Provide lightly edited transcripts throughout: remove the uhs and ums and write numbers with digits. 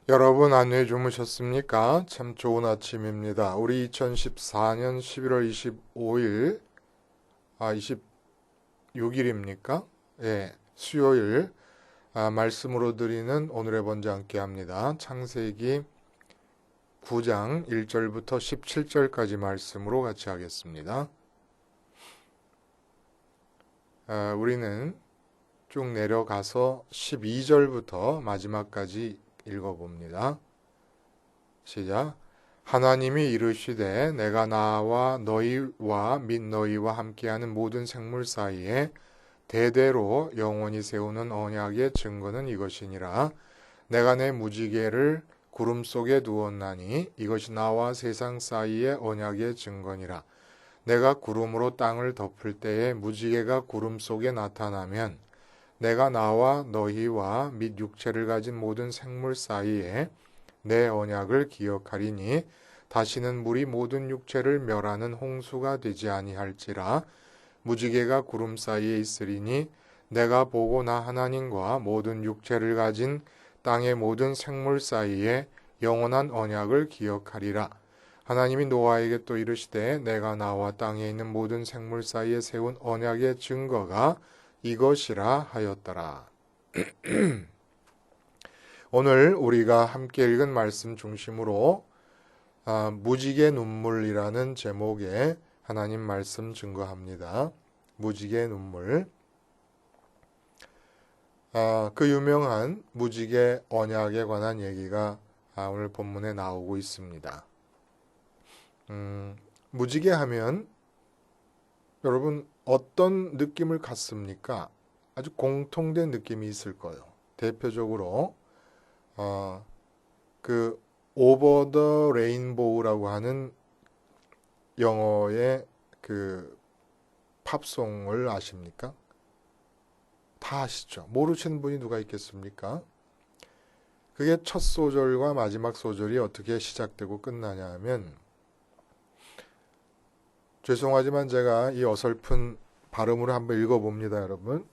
여러분 안녕히 주무셨습니까? 참 좋은 아침입니다. 우리 2014년 11월 25일, 26일입니까? 예, 수요일 말씀으로 드리는 오늘의 번제 함께 합니다. 창세기 9장 1절부터 17절까지 말씀으로 같이 하겠습니다. 우리는 쭉 내려가서 12절부터 마지막까지 읽어봅니다. 시작. 하나님이 이르시되 내가 나와 너희와 및 너희와 함께하는 모든 생물 사이에 대대로 영원히 세우는 언약의 증거는 이것이니라. 내가 내 무지개를 구름 속에 두었나니 이것이 나와 세상 사이의 언약의 증거니라. 내가 구름으로 땅을 덮을 때에 무지개가 구름 속에 나타나면 내가 나와 너희와 및 육체를 가진 모든 생물 사이에 내 언약을 기억하리니 다시는 물이 모든 육체를 멸하는 홍수가 되지 아니할지라. 무지개가 구름 사이에 있으리니 내가 보고 나 하나님과 모든 육체를 가진 땅의 모든 생물 사이에 영원한 언약을 기억하리라. 하나님이 노아에게 또 이르시되 내가 나와 땅에 있는 모든 생물 사이에 세운 언약의 증거가 이것이라 하였더라. 오늘 우리가 함께 읽은 말씀 중심으로 무지개 눈물이라는 제목의 하나님 말씀 증거합니다. 무지개 눈물. 그 유명한 무지개 언약에 관한 얘기가 오늘 본문에 나오고 있습니다. 무지개 하면 여러분 어떤 느낌을 갖습니까? 아주 공통된 느낌이 있을 거예요. 대표적으로 그 오버 더 레인보우라고 하는 영어의 그 팝송을 아십니까? 다 아시죠? 모르시는 분이 누가 있겠습니까? 그게 첫 소절과 마지막 소절이 어떻게 시작되고 끝나냐 하면, 죄송하지만 제가 이 어설픈 발음으로 한번 읽어봅니다, 여러분.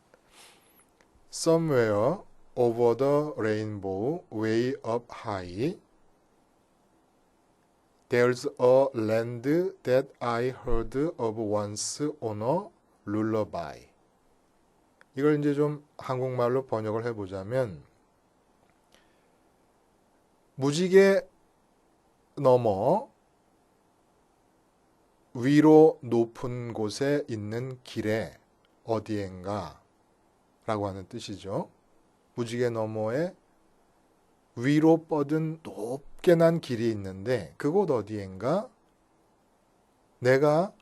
Somewhere over the rainbow, way up high, there's a land that I heard of once on a lullaby. 이걸 이제 좀 한국말로 번역을 해보자면, 무지개 넘어 위로 높은 곳에 있는 길에 어디엔가 라고 하는 뜻이죠. 무지개 너머에 위로 뻗은 높게 난 길이 있는데 그곳 어디엔가 내가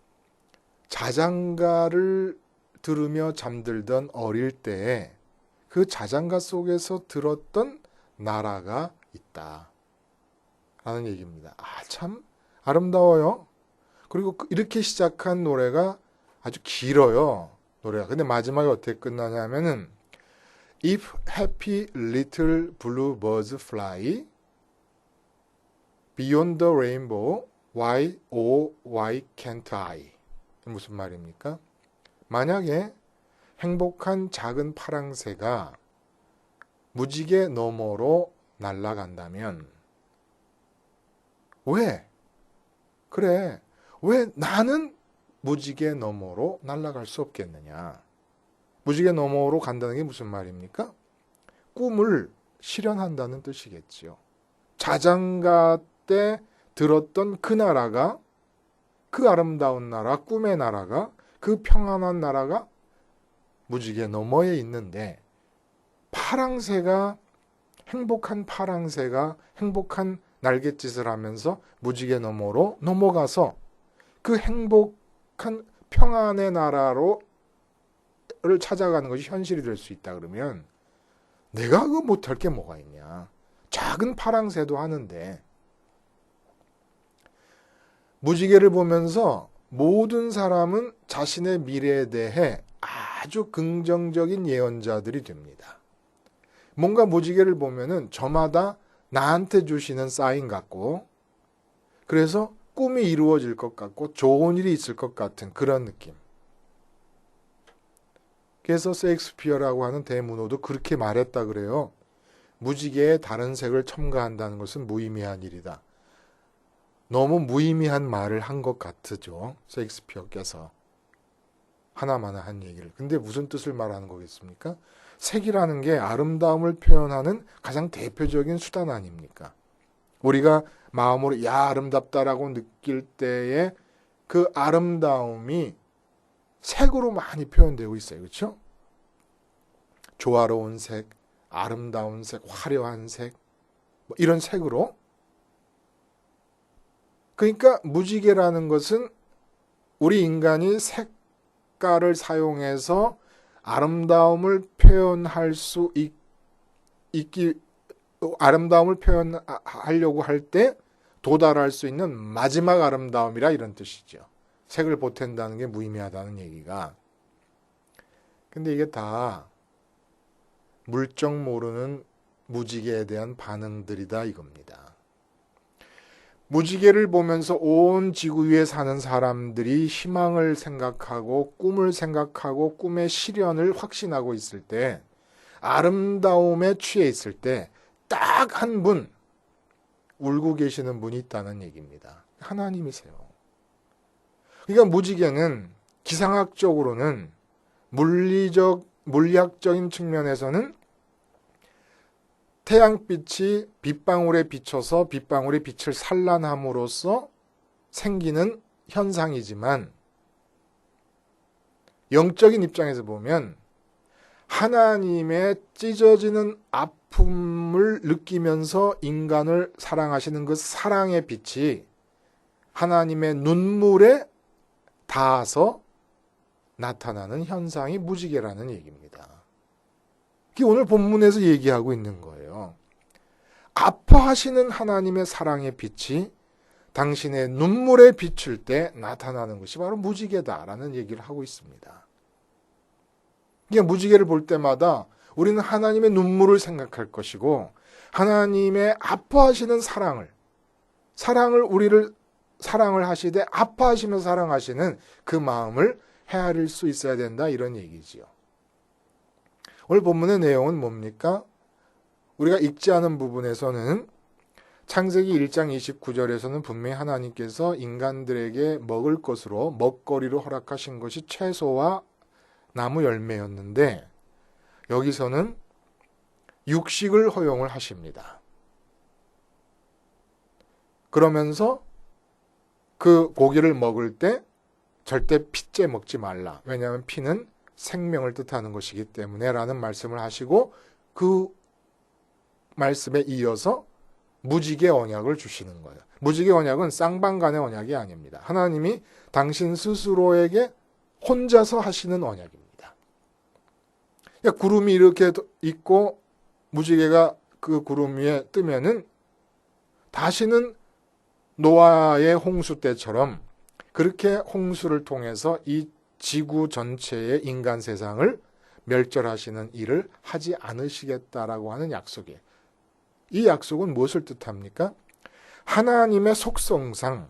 자장가를 들으며 잠들던 어릴 때에 그 자장가 속에서 들었던 나라가 있다 라는 얘기입니다. 참 아름다워요. 그리고 이렇게 시작한 노래가 아주 길어요. 노래가. 근데 마지막에 어떻게 끝나냐면은 If happy little blue birds fly beyond the rainbow, why, oh, why can't I? 무슨 말입니까? 만약에 행복한 작은 파랑새가 무지개 너머로 날아간다면 왜? 그래. 왜 나는 무지개 너머로 날아갈 수 없겠느냐? 무지개 너머로 간다는 게 무슨 말입니까? 꿈을 실현한다는 뜻이겠지요. 자장가 때 들었던 그 나라가, 그 아름다운 나라, 꿈의 나라가, 그 평안한 나라가 무지개 너머에 있는데 파랑새가, 행복한 파랑새가 행복한 날갯짓을 하면서 무지개 너머로 넘어가서 그 행복한 평안의 나라로 를 찾아가는 것이 현실이 될 수 있다 그러면 내가 그거 못할 게 뭐가 있냐. 작은 파랑새도 하는데. 무지개를 보면서 모든 사람은 자신의 미래에 대해 아주 긍정적인 예언자들이 됩니다. 뭔가 무지개를 보면은 저마다 나한테 주시는 사인 같고, 그래서 꿈이 이루어질 것 같고 좋은 일이 있을 것 같은 그런 느낌. 그래서 세익스피어라고 하는 대문호도 그렇게 말했다 그래요. 무지개에 다른 색을 첨가한다는 것은 무의미한 일이다. 너무 무의미한 말을 한 것 같죠. 셰익스피어께서 하나마나 한 얘기를. 근데 무슨 뜻을 말하는 거겠습니까? 색이라는 게 아름다움을 표현하는 가장 대표적인 수단 아닙니까? 우리가 마음으로 야 아름답다라고 느낄 때에 그 아름다움이 색으로 많이 표현되고 있어요. 그렇죠? 조화로운 색, 아름다운 색, 화려한 색, 뭐 이런 색으로. 그러니까 무지개라는 것은 우리 인간이 색깔을 사용해서 아름다움을 표현할 수 있기, 아름다움을 표현하려고 할 때 도달할 수 있는 마지막 아름다움이라 이런 뜻이죠. 색을 보탠다는 게 무의미하다는 얘기가. 근데 이게 다 물정 모르는 무지개에 대한 반응들이다 이겁니다. 무지개를 보면서 온 지구 위에 사는 사람들이 희망을 생각하고 꿈을 생각하고 꿈의 실현을 확신하고 있을 때, 아름다움에 취해 있을 때 딱 한 분 울고 계시는 분이 있다는 얘기입니다. 하나님이세요. 그러니까 무지개는 기상학적으로는 물리학적인 측면에서는 태양빛이 빗방울에 비쳐서 빗방울의 빛을 산란함으로써 생기는 현상이지만, 영적인 입장에서 보면 하나님의 찢어지는 아픔을 느끼면서 인간을 사랑하시는 그 사랑의 빛이 하나님의 눈물에 닿아서 나타나는 현상이 무지개라는 얘기입니다. 그게 오늘 본문에서 얘기하고 있는 거예요. 아파하시는 하나님의 사랑의 빛이 당신의 눈물에 비출 때 나타나는 것이 바로 무지개다라는 얘기를 하고 있습니다. 그러니까 무지개를 볼 때마다 우리는 하나님의 눈물을 생각할 것이고, 하나님의 아파하시는 우리를 사랑을 하시되 아파하시면서 사랑하시는 그 마음을 헤아릴 수 있어야 된다 이런 얘기지요. 오늘 본문의 내용은 뭡니까? 우리가 읽지 않은 부분에서는 창세기 1장 29절에서는 분명히 하나님께서 인간들에게 먹을 것으로 먹거리로 허락하신 것이 채소와 나무 열매였는데, 여기서는 육식을 허용을 하십니다. 그러면서 그 고기를 먹을 때 절대 피째 먹지 말라. 왜냐하면 피는 생명을 뜻하는 것이기 때문에 라는 말씀을 하시고, 그 말씀에 이어서 무지개 언약을 주시는 거예요. 무지개 언약은 쌍방간의 언약이 아닙니다. 하나님이 당신 스스로에게 혼자서 하시는 언약입니다. 그러니까 구름이 이렇게 있고 무지개가 그 구름 위에 뜨면은 다시는 노아의 홍수 때처럼 그렇게 홍수를 통해서 이 지구 전체의 인간 세상을 멸절하시는 일을 하지 않으시겠다라고 하는 약속이에요. 이 약속은 무엇을 뜻합니까? 하나님의 속성상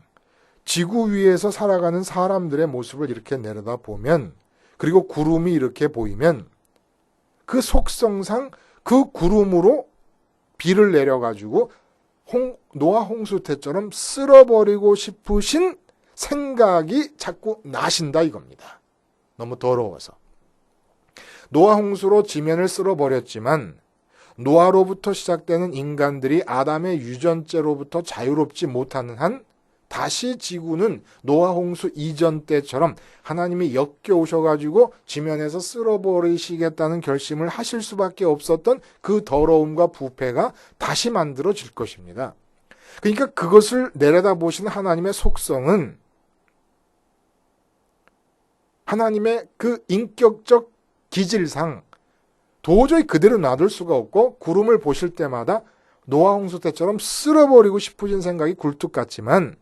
지구 위에서 살아가는 사람들의 모습을 이렇게 내려다보면, 그리고 구름이 이렇게 보이면 그 속성상 그 구름으로 비를 내려가지고 노아 홍수 때처럼 쓸어버리고 싶으신 생각이 자꾸 나신다 이겁니다. 너무 더러워서. 노아 홍수로 지면을 쓸어버렸지만 노아로부터 시작되는 인간들이 아담의 유전죄로부터 자유롭지 못하는 한 다시 지구는 노아 홍수 이전 때처럼 하나님이 역겨우셔가지고 지면에서 쓸어버리시겠다는 결심을 하실 수밖에 없었던 그 더러움과 부패가 다시 만들어질 것입니다. 그러니까 그것을 내려다보시는 하나님의 속성은 하나님의 그 인격적 기질상 도저히 그대로 놔둘 수가 없고, 구름을 보실 때마다 노아 홍수 때처럼 쓸어버리고 싶으신 생각이 굴뚝 같지만,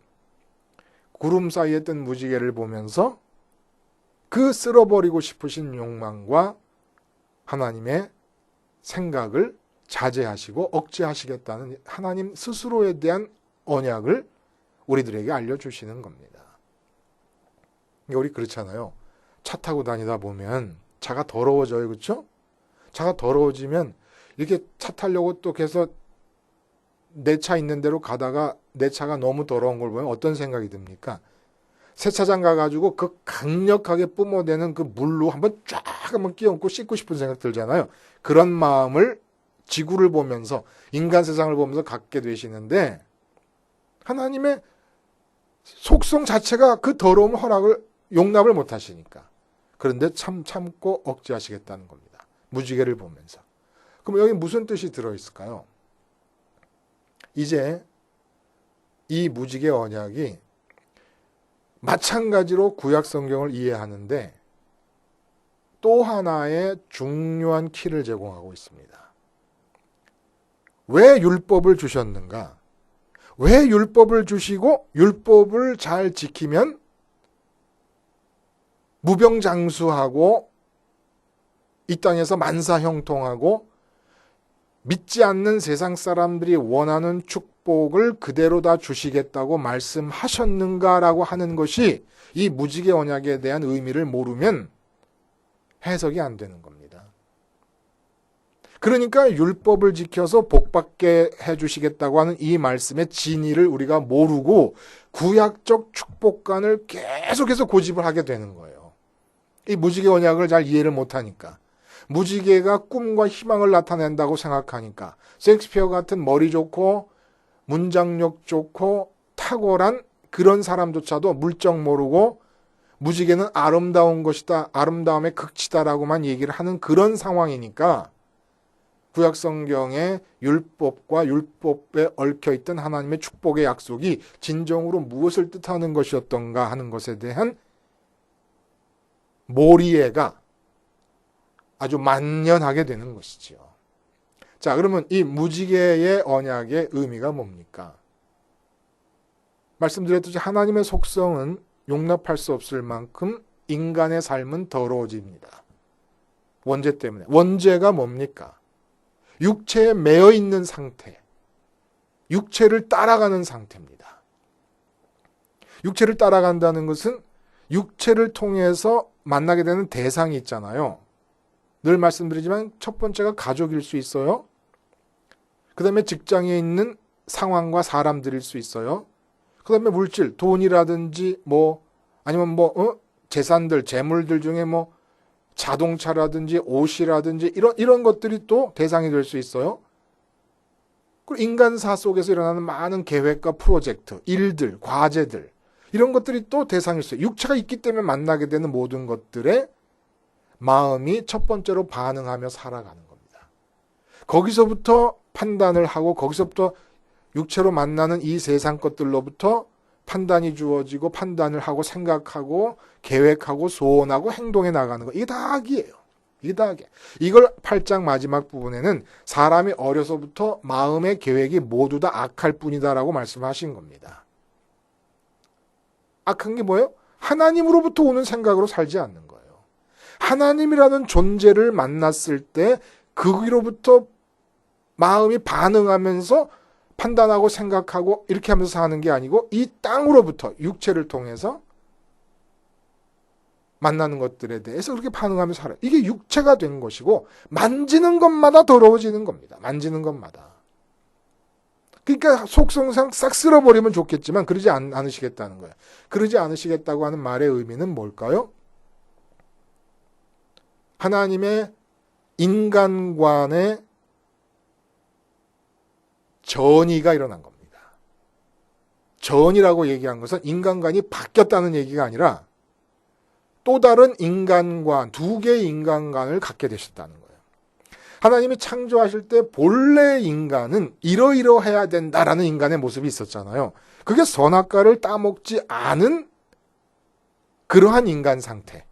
구름 사이에 뜬 무지개를 보면서 그 쓸어버리고 싶으신 욕망과 하나님의 생각을 자제하시고 억제하시겠다는 하나님 스스로에 대한 언약을 우리들에게 알려주시는 겁니다. 우리 그렇잖아요. 차 타고 다니다 보면 차가 더러워져요. 그렇죠? 차가 더러워지면 이렇게 차 타려고 또 계속 내 차 있는 대로 가다가 내 차가 너무 더러운 걸 보면 어떤 생각이 듭니까? 세차장 가가지고 그 강력하게 뿜어대는 그 물로 한번 쫙 한번 끼얹고 씻고 싶은 생각 들잖아요. 그런 마음을 지구를 보면서 인간 세상을 보면서 갖게 되시는데 하나님의 속성 자체가 그 더러움 허락을 용납을 못 하시니까 그런데 참고 억제하시겠다는 겁니다. 무지개를 보면서. 그럼 여기 무슨 뜻이 들어있을까요? 이제 이 무지개 언약이 마찬가지로 구약 성경을 이해하는데 또 하나의 중요한 키를 제공하고 있습니다. 왜 율법을 주셨는가? 왜 율법을 주시고 율법을 잘 지키면 무병장수하고 이 땅에서 만사형통하고 믿지 않는 세상 사람들이 원하는 축복을 그대로 다 주시겠다고 말씀하셨는가라고 하는 것이 이 무지개 언약에 대한 의미를 모르면 해석이 안 되는 겁니다. 그러니까 율법을 지켜서 복받게 해주시겠다고 하는 이 말씀의 진의를 우리가 모르고 구약적 축복관을 계속해서 고집을 하게 되는 거예요. 이 무지개 언약을 잘 이해를 못하니까. 무지개가 꿈과 희망을 나타낸다고 생각하니까 셰익스피어 같은 머리 좋고 문장력 좋고 탁월한 그런 사람조차도 물정 모르고 무지개는 아름다운 것이다, 아름다움의 극치다라고만 얘기를 하는 그런 상황이니까 구약 성경의 율법과 율법에 얽혀있던 하나님의 축복의 약속이 진정으로 무엇을 뜻하는 것이었던가 하는 것에 대한 몰이해가 아주 만연하게 되는 것이지요. 자, 그러면 이 무지개의 언약의 의미가 뭡니까? 말씀드렸듯이 하나님의 속성은 용납할 수 없을 만큼 인간의 삶은 더러워집니다. 원죄 때문에. 원죄가 뭡니까? 육체에 매여 있는 상태. 육체를 따라가는 상태입니다. 육체를 따라간다는 것은 육체를 통해서 만나게 되는 대상이 있잖아요. 늘 말씀드리지만 첫 번째가 가족일 수 있어요. 그 다음에 직장에 있는 상황과 사람들일 수 있어요. 그 다음에 물질, 돈이라든지 아니면 재산들, 재물들 중에 자동차라든지 옷이라든지 이런 것들이 또 대상이 될 수 있어요. 그리고 인간사 속에서 일어나는 많은 계획과 프로젝트, 일들, 과제들 이런 것들이 또 대상일 수 있어요. 육체가 있기 때문에 만나게 되는 모든 것들에 마음이 첫 번째로 반응하며 살아가는 겁니다. 거기서부터 판단을 하고 거기서부터 육체로 만나는 이 세상 것들로부터 판단이 주어지고 판단을 하고 생각하고 계획하고 소원하고 행동해 나가는 거. 이게 다 악이에요. 이게 다 악이에요. 이걸 8장 마지막 부분에는 사람이 어려서부터 마음의 계획이 모두 다 악할 뿐이다라고 말씀하신 겁니다. 악한 게 뭐예요? 하나님으로부터 오는 생각으로 살지 않는 거예요. 하나님이라는 존재를 만났을 때 거기로부터 마음이 반응하면서 판단하고 생각하고 이렇게 하면서 사는 게 아니고 이 땅으로부터 육체를 통해서 만나는 것들에 대해서 그렇게 반응하면서 살아요. 이게 육체가 된 것이고 만지는 것마다 더러워지는 겁니다. 만지는 것마다. 그러니까 속성상 싹 쓸어버리면 좋겠지만 그러지 않으시겠다는 거예요. 그러지 않으시겠다고 하는 말의 의미는 뭘까요? 하나님의 인간관의 전이가 일어난 겁니다. 전이라고 얘기한 것은 인간관이 바뀌었다는 얘기가 아니라 또 다른 인간관, 두 개의 인간관을 갖게 되셨다는 거예요. 하나님이 창조하실 때 본래 인간은 이러이러해야 된다라는 인간의 모습이 있었잖아요. 그게 선악과를 따먹지 않은 그러한 인간 상태.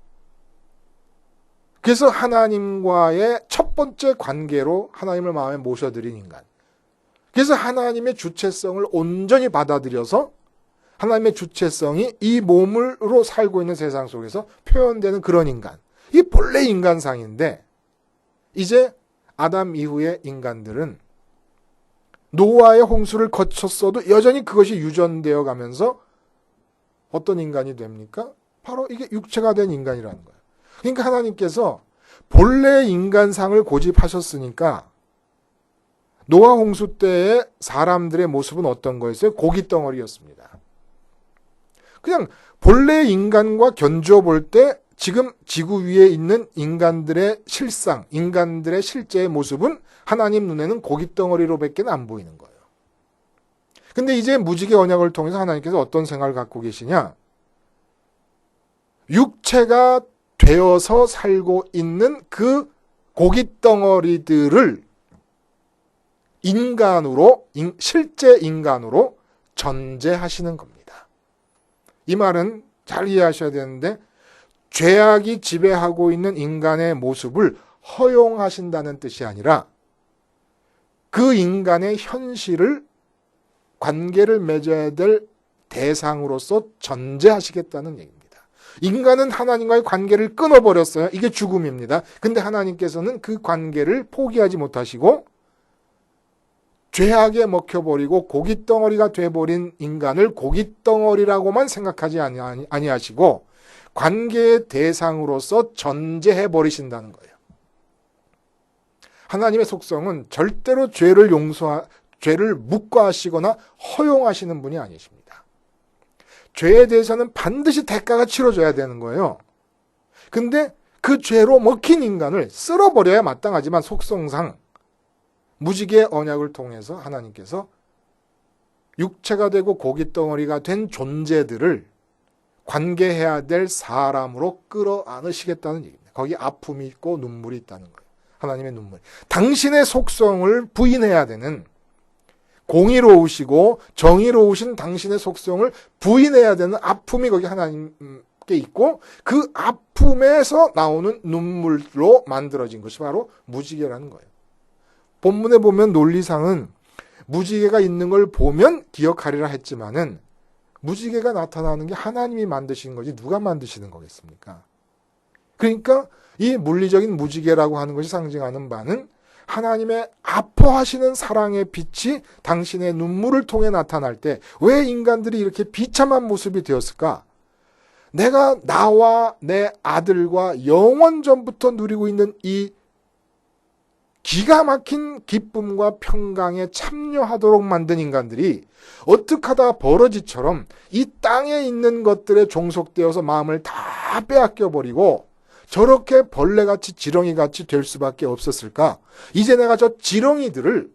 그래서 하나님과의 첫 번째 관계로 하나님을 마음에 모셔드린 인간. 그래서 하나님의 주체성을 온전히 받아들여서 하나님의 주체성이 이 몸으로 살고 있는 세상 속에서 표현되는 그런 인간. 이게 본래 인간상인데 이제 아담 이후의 인간들은 노아의 홍수를 거쳤어도 여전히 그것이 유전되어 가면서 어떤 인간이 됩니까? 바로 이게 육체가 된 인간이라는 거예요. 그러니까 하나님께서 본래 인간상을 고집하셨으니까 노아 홍수 때의 사람들의 모습은 어떤 거였어요? 고깃덩어리였습니다. 그냥 본래 인간과 견주어 볼 때 지금 지구 위에 있는 인간들의 실상, 인간들의 실제의 모습은 하나님 눈에는 고깃덩어리로밖에 안 보이는 거예요. 근데 이제 무지개 언약을 통해서 하나님께서 어떤 생각을 갖고 계시냐? 육체가 되어서 살고 있는 그 고깃덩어리들을 인간으로, 실제 인간으로 전제하시는 겁니다. 이 말은 잘 이해하셔야 되는데, 죄악이 지배하고 있는 인간의 모습을 허용하신다는 뜻이 아니라 그 인간의 현실을, 관계를 맺어야 될 대상으로서 전제하시겠다는 얘기입니다. 인간은 하나님과의 관계를 끊어버렸어요. 이게 죽음입니다. 근데 하나님께서는 그 관계를 포기하지 못하시고 죄악에 먹혀버리고 고깃덩어리가 돼버린 인간을 고깃덩어리라고만 생각하지 아니하시고 관계의 대상으로서 전제해버리신다는 거예요. 하나님의 속성은 절대로 죄를 묵과하시거나 허용하시는 분이 아니십니다. 죄에 대해서는 반드시 대가가 치러져야 되는 거예요. 근데 그 죄로 먹힌 인간을 쓸어버려야 마땅하지만 속성상 무지개 언약을 통해서 하나님께서 육체가 되고 고깃덩어리가 된 존재들을 관계해야 될 사람으로 끌어안으시겠다는 얘기입니다. 거기 아픔이 있고 눈물이 있다는 거예요. 하나님의 눈물. 당신의 속성을 부인해야 되는, 공의로우시고 정의로우신 당신의 속성을 부인해야 되는 아픔이 거기 하나님께 있고 그 아픔에서 나오는 눈물로 만들어진 것이 바로 무지개라는 거예요. 본문에 보면 논리상은 무지개가 있는 걸 보면 기억하리라 했지만은 무지개가 나타나는 게 하나님이 만드신 거지 누가 만드시는 거겠습니까? 그러니까 이 물리적인 무지개라고 하는 것이 상징하는 바는 하나님의 아파하시는 사랑의 빛이 당신의 눈물을 통해 나타날 때 왜 인간들이 이렇게 비참한 모습이 되었을까? 내가 나와 내 아들과 영원 전부터 누리고 있는 이 기가 막힌 기쁨과 평강에 참여하도록 만든 인간들이 어떻게 하다 버러지처럼 이 땅에 있는 것들에 종속되어서 마음을 다 빼앗겨버리고 저렇게 벌레같이 지렁이같이 될 수밖에 없었을까? 이제 내가 저 지렁이들을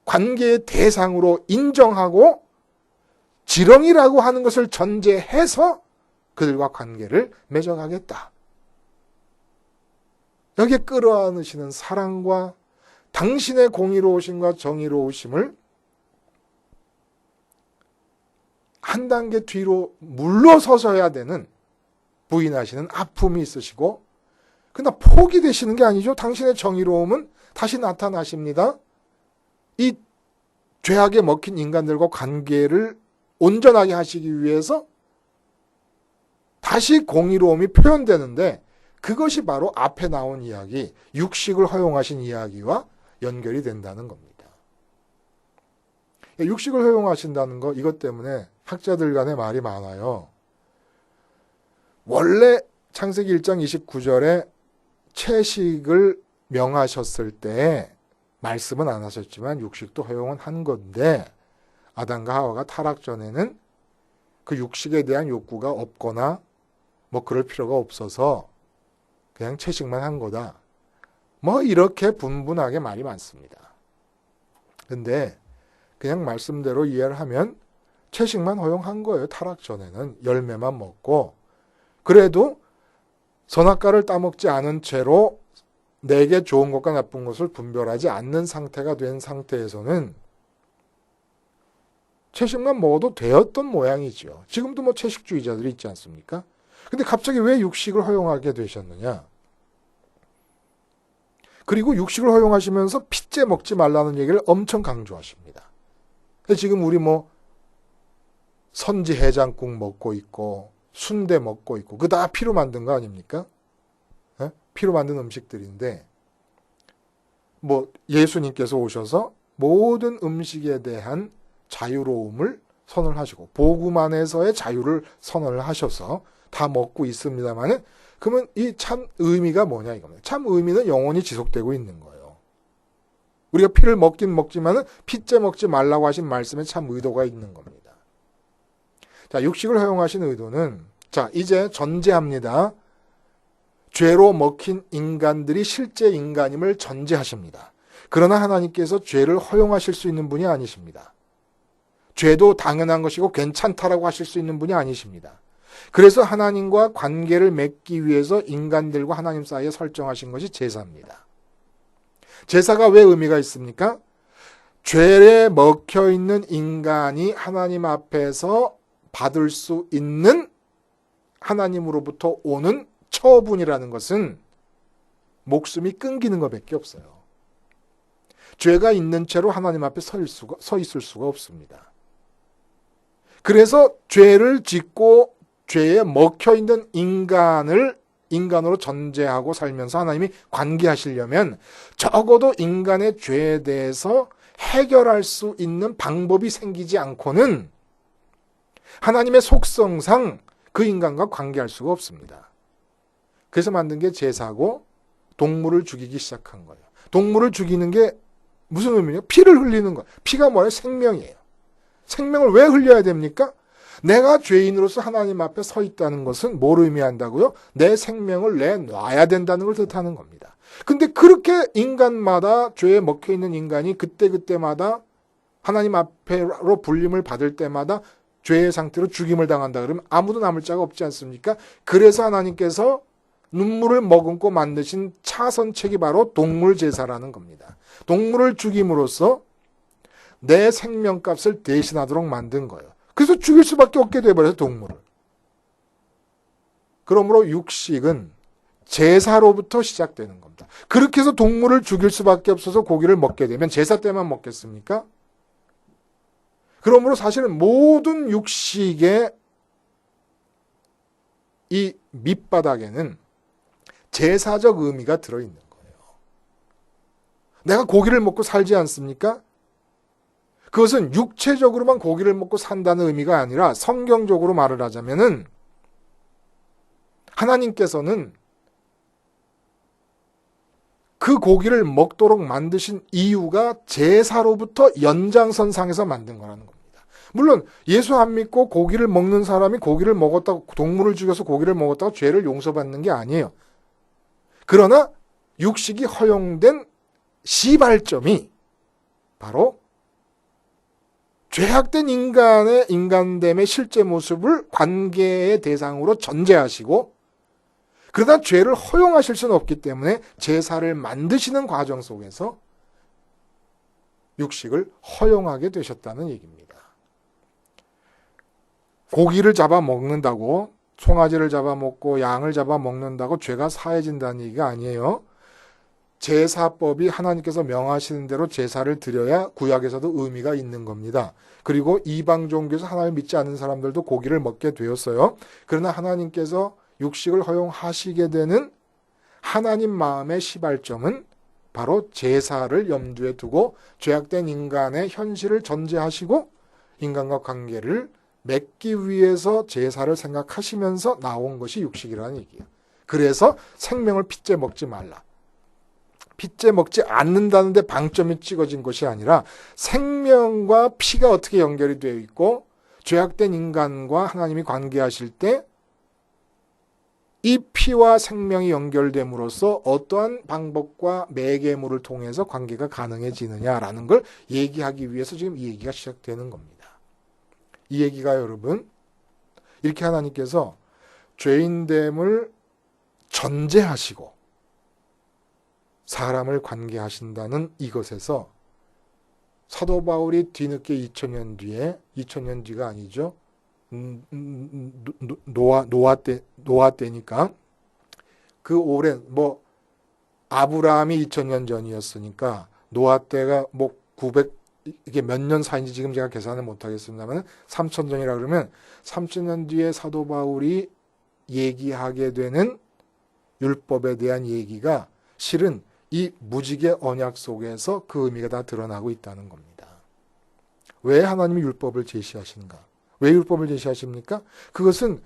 관계의 대상으로 인정하고 지렁이라고 하는 것을 전제해서 그들과 관계를 맺어가겠다. 여기에 끌어안으시는 사랑과 당신의 공의로우심과 정의로우심을 한 단계 뒤로 물러서셔야 되는 부인하시는 아픔이 있으시고 그러나 포기되시는 게 아니죠. 당신의 정의로움은 다시 나타나십니다. 이 죄악에 먹힌 인간들과 관계를 온전하게 하시기 위해서 다시 공의로움이 표현되는데 그것이 바로 앞에 나온 이야기, 육식을 허용하신 이야기와 연결이 된다는 겁니다. 육식을 허용하신다는 거 이것 때문에 학자들 간에 말이 많아요. 원래 창세기 1장 29절에 채식을 명하셨을 때 말씀은 안 하셨지만 육식도 허용은 한 건데 아담과 하와가 타락 전에는 그 육식에 대한 욕구가 없거나 뭐 그럴 필요가 없어서 그냥 채식만 한 거다. 뭐 이렇게 분분하게 말이 많습니다. 근데 그냥 말씀대로 이해를 하면 채식만 허용한 거예요. 타락 전에는 열매만 먹고 그래도 선악과를 따먹지 않은 채로 내게 좋은 것과 나쁜 것을 분별하지 않는 상태가 된 상태에서는 채식만 먹어도 되었던 모양이죠. 지금도 뭐 채식주의자들이 있지 않습니까? 근데 갑자기 왜 육식을 허용하게 되셨느냐? 그리고 육식을 허용하시면서 핏째 먹지 말라는 얘기를 엄청 강조하십니다. 지금 우리 뭐 선지 해장국 먹고 있고 순대 먹고 있고 그거 다 피로 만든 거 아닙니까? 피로 만든 음식들인데 뭐 예수님께서 오셔서 모든 음식에 대한 자유로움을 선언하시고 복음 안에서의 자유를 선언을 하셔서 다 먹고 있습니다만은 그러면 이 참 의미가 뭐냐 이겁니다. 참 의미는 영원히 지속되고 있는 거예요. 우리가 피를 먹긴 먹지만은 피째 먹지 말라고 하신 말씀에 참 의도가 있는 겁니다. 자, 육식을 허용하신 의도는, 자, 이제 전제합니다. 죄로 먹힌 인간들이 실제 인간임을 전제하십니다. 그러나 하나님께서 죄를 허용하실 수 있는 분이 아니십니다. 죄도 당연한 것이고 괜찮다라고 하실 수 있는 분이 아니십니다. 그래서 하나님과 관계를 맺기 위해서 인간들과 하나님 사이에 설정하신 것이 제사입니다. 제사가 왜 의미가 있습니까? 죄에 먹혀있는 인간이 하나님 앞에서 받을 수 있는 하나님으로부터 오는 처분이라는 것은 목숨이 끊기는 것밖에 없어요. 죄가 있는 채로 하나님 앞에 서 있을 수가 없습니다. 그래서 죄를 짓고 죄에 먹혀있는 인간으로 전제하고 살면서 하나님이 관계하시려면 적어도 인간의 죄에 대해서 해결할 수 있는 방법이 생기지 않고는 하나님의 속성상 그 인간과 관계할 수가 없습니다. 그래서 만든 게 제사고 동물을 죽이기 시작한 거예요. 동물을 죽이는 게 무슨 의미냐? 피를 흘리는 거예요. 피가 뭐예요? 생명이에요. 생명을 왜 흘려야 됩니까? 내가 죄인으로서 하나님 앞에 서 있다는 것은 뭘 의미한다고요? 내 생명을 내놔야 된다는 걸 뜻하는 겁니다. 근데 그렇게 인간마다 죄에 먹혀있는 인간이 그때그때마다 하나님 앞에로 불림을 받을 때마다 죄의 상태로 죽임을 당한다 그러면 아무도 남을 자가 없지 않습니까? 그래서 하나님께서 눈물을 머금고 만드신 차선책이 바로 동물 제사라는 겁니다. 동물을 죽임으로써 내 생명값을 대신하도록 만든 거예요. 그래서 죽일 수밖에 없게 돼버려서 동물을. 그러므로 육식은 제사로부터 시작되는 겁니다. 그렇게 해서 동물을 죽일 수밖에 없어서 고기를 먹게 되면 제사 때만 먹겠습니까? 그러므로 사실은 모든 육식의 이 밑바닥에는 제사적 의미가 들어있는 거예요. 내가 고기를 먹고 살지 않습니까? 그것은 육체적으로만 고기를 먹고 산다는 의미가 아니라 성경적으로 말을 하자면은 하나님께서는 그 고기를 먹도록 만드신 이유가 제사로부터 연장선상에서 만든 거라는 겁니다. 물론 예수 안 믿고 고기를 먹는 사람이 고기를 먹었다고, 동물을 죽여서 고기를 먹었다고 죄를 용서받는 게 아니에요. 그러나 육식이 허용된 시발점이 바로 죄악된 인간의 인간됨의 실제 모습을 관계의 대상으로 전제하시고, 그러나 죄를 허용하실 수는 없기 때문에 제사를 만드시는 과정 속에서 육식을 허용하게 되셨다는 얘기입니다. 고기를 잡아 먹는다고, 송아지를 잡아 먹고 양을 잡아 먹는다고 죄가 사해진다는 얘기가 아니에요. 제사법이 하나님께서 명하시는 대로 제사를 드려야 구약에서도 의미가 있는 겁니다. 그리고 이방 종교에서 하나님을 믿지 않는 사람들도 고기를 먹게 되었어요. 그러나 하나님께서 육식을 허용하시게 되는 하나님 마음의 시발점은 바로 제사를 염두에 두고 죄악된 인간의 현실을 전제하시고 인간과 관계를 맺기 위해서 제사를 생각하시면서 나온 것이 육식이라는 얘기예요. 그래서 생명을 핏째 먹지 말라. 핏째 먹지 않는다는데 방점이 찍어진 것이 아니라 생명과 피가 어떻게 연결이 되어 있고 죄악된 인간과 하나님이 관계하실 때 이 피와 생명이 연결됨으로써 어떠한 방법과 매개물을 통해서 관계가 가능해지느냐라는 걸 얘기하기 위해서 지금 이 얘기가 시작되는 겁니다. 이 얘기가 여러분, 이렇게 하나님께서 죄인됨을 전제하시고 사람을 관계하신다는 이것에서 사도 바울이 뒤늦게 2000년 뒤에, 2000년 뒤가 아니죠. 노아 때니까 그 오랜 아브라함이 2000년 전이었으니까 노아 때가 900 이게 몇 년 사이인지 지금 제가 계산을 못 하겠습니다만 3000년이라 그러면 3000년 뒤에 사도 바울이 얘기하게 되는 율법에 대한 얘기가 실은 이 무지개 언약 속에서 그 의미가 다 드러나고 있다는 겁니다. 왜 하나님이 율법을 제시하시는가? 왜 율법을 제시하십니까? 그것은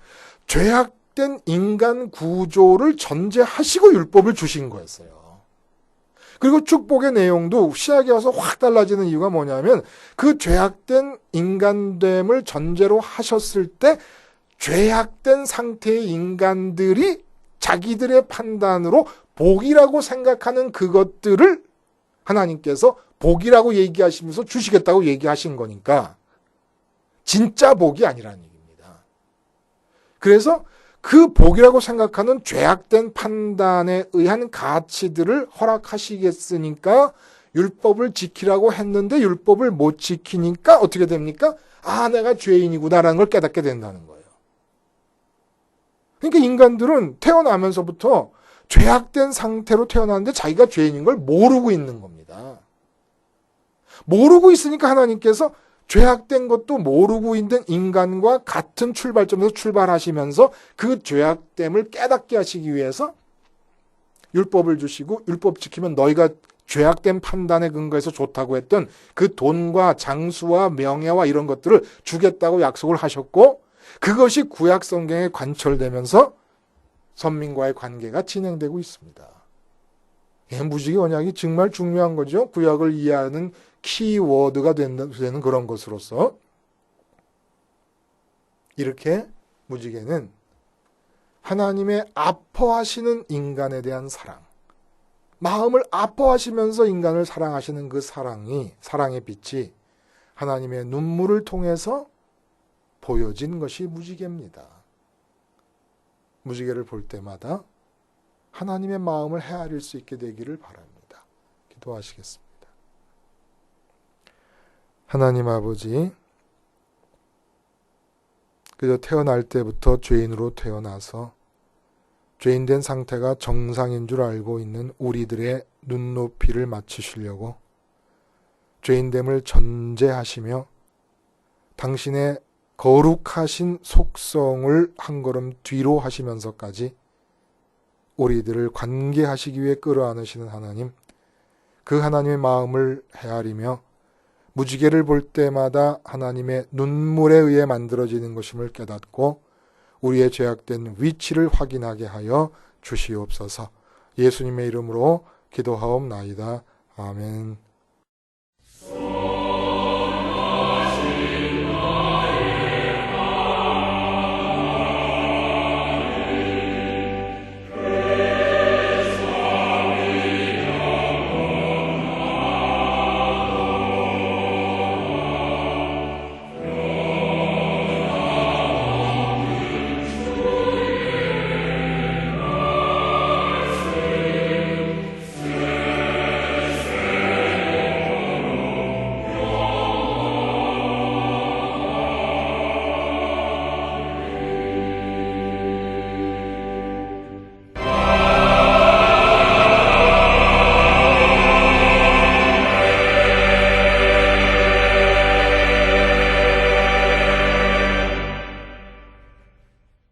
죄악된 인간 구조를 전제하시고 율법을 주신 거였어요. 그리고 축복의 내용도 신약에 와서 확 달라지는 이유가 뭐냐면 그 죄악된 인간됨을 전제로 하셨을 때 죄악된 상태의 인간들이 자기들의 판단으로 복이라고 생각하는 그것들을 하나님께서 복이라고 얘기하시면서 주시겠다고 얘기하신 거니까 진짜 복이 아니라는 얘기입니다. 그래서 그 복이라고 생각하는 죄악된 판단에 의한 가치들을 허락하시겠으니까 율법을 지키라고 했는데 율법을 못 지키니까 어떻게 됩니까? 아, 내가 죄인이구나라는 걸 깨닫게 된다는 거예요. 그러니까 인간들은 태어나면서부터 죄악된 상태로 태어났는데 자기가 죄인인 걸 모르고 있는 겁니다. 모르고 있으니까 하나님께서 죄악된 것도 모르고 있는 인간과 같은 출발점에서 출발하시면서 그 죄악됨을 깨닫게 하시기 위해서 율법을 주시고 율법 지키면 너희가 죄악된 판단에 근거해서 좋다고 했던 그 돈과 장수와 명예와 이런 것들을 주겠다고 약속을 하셨고 그것이 구약 성경에 관철되면서 선민과의 관계가 진행되고 있습니다. 무지개 언약이 정말 중요한 거죠. 구약을 이해하는 키워드가 되는 그런 것으로서 이렇게 무지개는 하나님의 아파하시는 인간에 대한 사랑, 마음을 아파하시면서 인간을 사랑하시는 그 사랑의 빛이 하나님의 눈물을 통해서 보여진 것이 무지개입니다. 무지개를 볼 때마다 하나님의 마음을 헤아릴 수 있게 되기를 바랍니다. 기도하시겠습니다. 하나님 아버지, 그저 태어날 때부터 죄인으로 태어나서 죄인된 상태가 정상인 줄 알고 있는 우리들의 눈높이를 맞추시려고 죄인됨을 전제하시며 당신의 거룩하신 속성을 한 걸음 뒤로 하시면서까지 우리들을 관계하시기 위해 끌어안으시는 하나님, 그 하나님의 마음을 헤아리며 무지개를 볼 때마다 하나님의 눈물에 의해 만들어지는 것임을 깨닫고 우리의 죄악된 위치를 확인하게 하여 주시옵소서. 예수님의 이름으로 기도하옵나이다. 아멘.